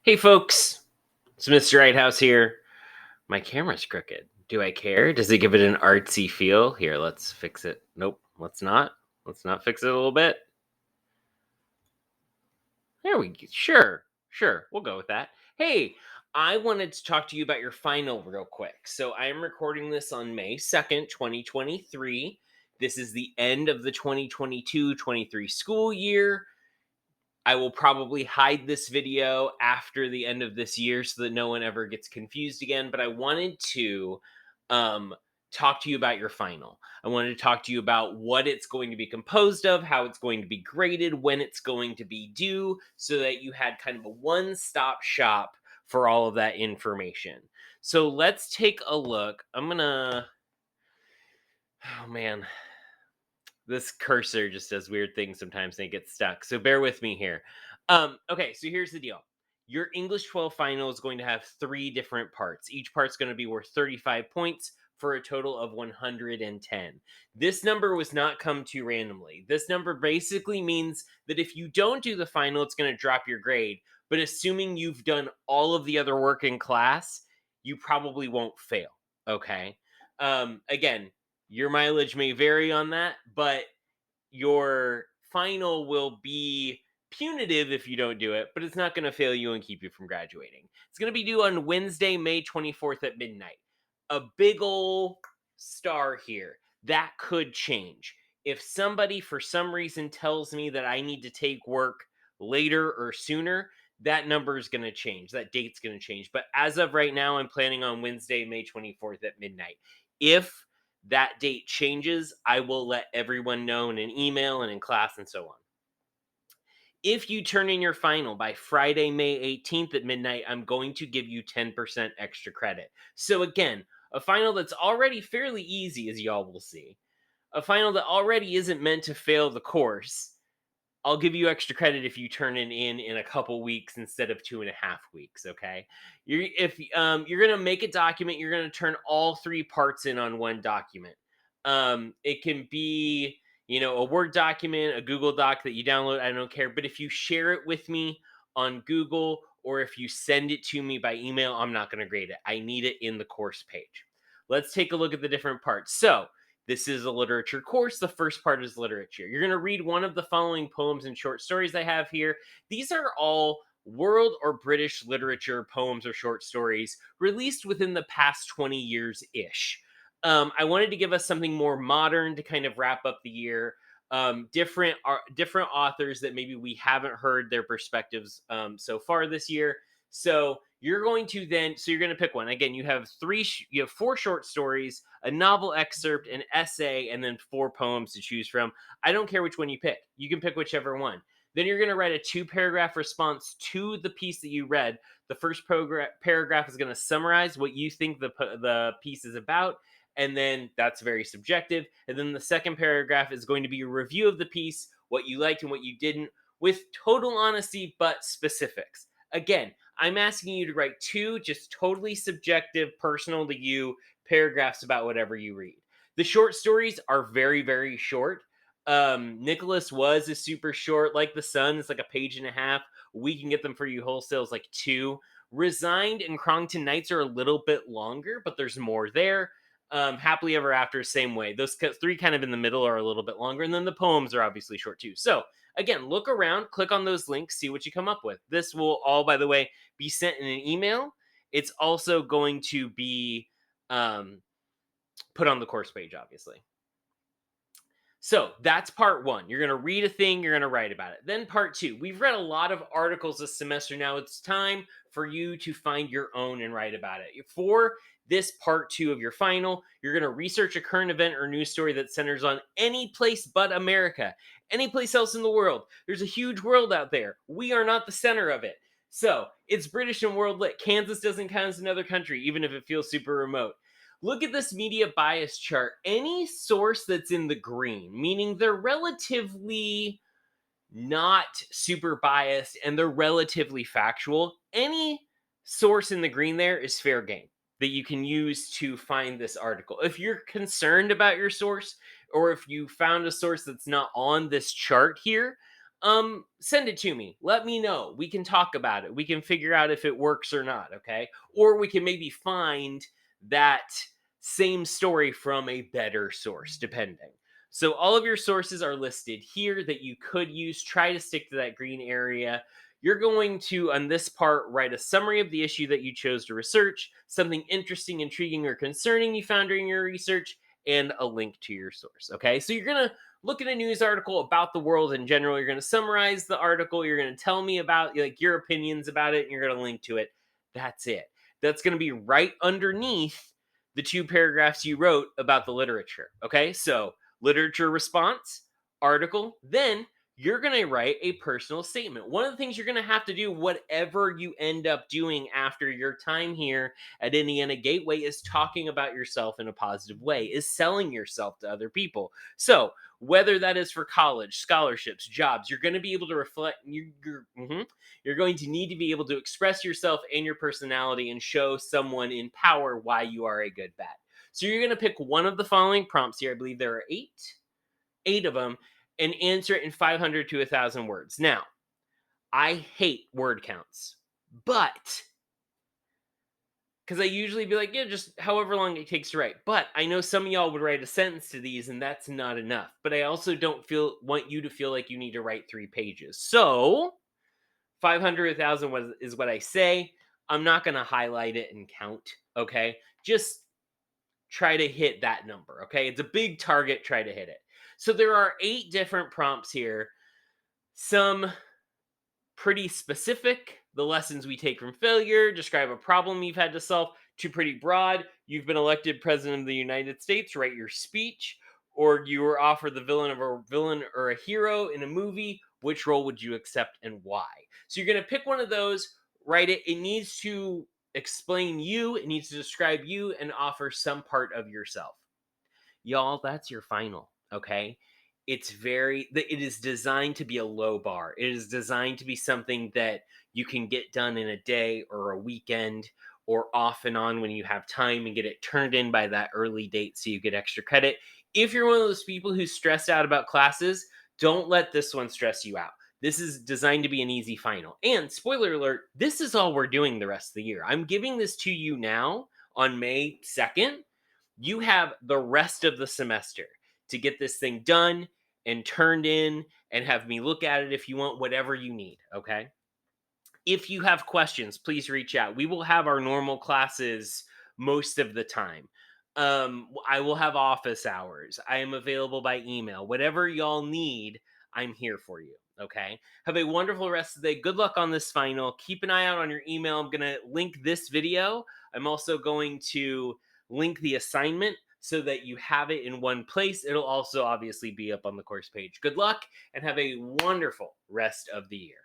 Hey folks, it's Mr. Right House here. My camera's crooked. Do I care? Does it give it an artsy feel? Here, let's fix it. Nope, let's not. Let's not fix it a little bit. There we go. Sure, we'll go with that. Hey, I wanted to talk to you about your final real quick. So I am recording this on May 2nd, 2023. This is the end of the 2022-23 school year. I will probably hide this video after the end of this year so that no one ever gets confused again. But I wanted to um, talk to you about your final. I wanted to talk to you about what it's going to be composed of, how it's going to be graded, when it's going to be due, so that you had kind of a one stop shop for all of that information. So let's take a look. Oh man, this cursor just does weird things sometimes and it gets stuck. So bear with me here. Okay, so here's the deal. Your English 12 final is going to have 3 different parts. Each part's going to be worth 35 points for a total of 110. This number was not come to randomly. This number basically means that if you don't do the final, it's going to drop your grade. But assuming you've done all of the other work in class, you probably won't fail. Okay. Again, your mileage may vary on that, but your final will be punitive if you don't do it, but it's not going to fail you and keep you from graduating. It's going to be due on Wednesday, May 24th at midnight. A big ol' star here. That could change. If somebody for some reason tells me that I need to take work later or sooner, that number is going to change. That date's going to change. But as of right now, I'm planning on Wednesday, May 24th at midnight. If that date changes, I will let everyone know in an email and in class and so on. If you turn in your final by Friday, May 18th at midnight, I'm going to give you 10% extra credit. So again, a final that's already fairly easy, as y'all will see, a final that already isn't meant to fail the course, I'll give you extra credit if you turn it in a couple weeks instead of 2.5 weeks. Okay, if you're gonna make a document, you're gonna turn all 3 parts in on one document. It can be a Word document, a Google Doc that you download. I don't care, but if you share it with me on Google or if you send it to me by email, I'm not gonna grade it. I need it in the course page. Let's take a look at the different parts. So this is a literature course. The first part is literature. You're going to read one of the following poems and short stories I have here. These are all world or British literature poems or short stories released within the past 20 years ish. I wanted to give us something more modern to kind of wrap up the year. Different authors that maybe we haven't heard their perspectives so far this year. So you're going to pick one. Again, you have 4 short stories, a novel excerpt, an essay, and then 4 poems to choose from. I don't care which one you pick. You can pick whichever one. Then you're going to write a 2-paragraph response to the piece that you read. The first paragraph is going to summarize what you think the piece is about, and then that's very subjective. And then the second paragraph is going to be a review of the piece, what you liked and what you didn't, with total honesty but specifics. Again, I'm asking you to write 2 just totally subjective, personal to you paragraphs about whatever you read. The short stories are very, very short. Nicholas is super short. Like the Sun, it's like a page and a half. We can get them for you wholesale. It's like 2. Resigned and Crongton Nights are a little bit longer, but there's more there. Happily Ever After, same way. Those 3 kind of in the middle are a little bit longer, and then the poems are obviously short too. So again, look around, click on those links, see what you come up with. This will all, by the way, be sent in an email. It's also going to be put on the course page, obviously. So that's part 1. You're going to read a thing, you're going to write about it. Then part 2. We've read a lot of articles this semester. Now it's time for you to find your own and write about it. For this part 2 of your final, you're going to research a current event or news story that centers on any place but America, any place else in the world. There's a huge world out there. We are not the center of it. So it's British and world lit. Kansas doesn't count as another country, even if it feels super remote. Look at this media bias chart. Any source that's in the green, meaning they're relatively not super biased and they're relatively factual, any source in the green there is fair game that you can use to find this article. If you're concerned about your source, or if you found a source that's not on this chart here, send it to me. Let me know. We can talk about it. We can figure out if it works or not, okay? Or we can maybe find that same story from a better source, depending. So all of your sources are listed here that you could use. Try to stick to that green area. You're going to, on this part, write a summary of the issue that you chose to research, something interesting, intriguing, or concerning you found during your research, and a link to your source. Okay, so you're going to look at a news article about the world in general. You're going to summarize the article. You're going to tell me about like your opinions about it, and you're going to link to it. That's it. That's going to be right underneath the two paragraphs you wrote about the literature. Okay, so literature response, article, then you're going to write a personal statement. One of the things you're going to have to do, whatever you end up doing after your time here at Indiana Gateway, is talking about yourself in a positive way, is selling yourself to other people. So, whether that is for college, scholarships, jobs, you're going to be able to reflect. You're going to need to be able to express yourself and your personality and show someone in power why you are a good bet. So, you're going to pick one of the following prompts here. I believe there are eight of them, and answer it in 500 to 1,000 words. Now, I hate word counts, but because I usually be like, yeah, just however long it takes to write. But I know some of y'all would write a sentence to these, and that's not enough. But I also don't want you to feel like you need to write 3 pages. So 500, 1,000 is what I say. I'm not going to highlight it and count. Okay, just try to hit that number. Okay, it's a big target. Try to hit it. So there are 8 different prompts here. Some pretty specific. The lessons we take from failure, describe a problem you've had to solve. Too pretty broad. You've been elected president of the United States, write your speech. Or you were offered the villain or a hero in a movie. Which role would you accept and why? So you're going to pick one of those, write it. It needs to explain you, it needs to describe you, and offer some part of yourself. Y'all, that's your final, okay? It is designed to be a low bar. It is designed to be something that you can get done in a day or a weekend or off and on when you have time, and get it turned in by that early date so you get extra credit. If you're one of those people who's stressed out about classes, don't let this one stress you out. This is designed to be an easy final. And spoiler alert, this is all we're doing the rest of the year. I'm giving this to you now on May 2nd. You have the rest of the semester to get this thing done and turned in, and have me look at it if you want, whatever you need. Okay. If you have questions, please reach out. We will have our normal classes most of the time. I will have office hours. I am available by email. Whatever y'all need, I'm here for you. Okay. Have a wonderful rest of the day. Good luck on this final. Keep an eye out on your email. I'm going to link this video. I'm also going to link the assignment so that you have it in one place. It'll also obviously be up on the course page. Good luck and have a wonderful rest of the year.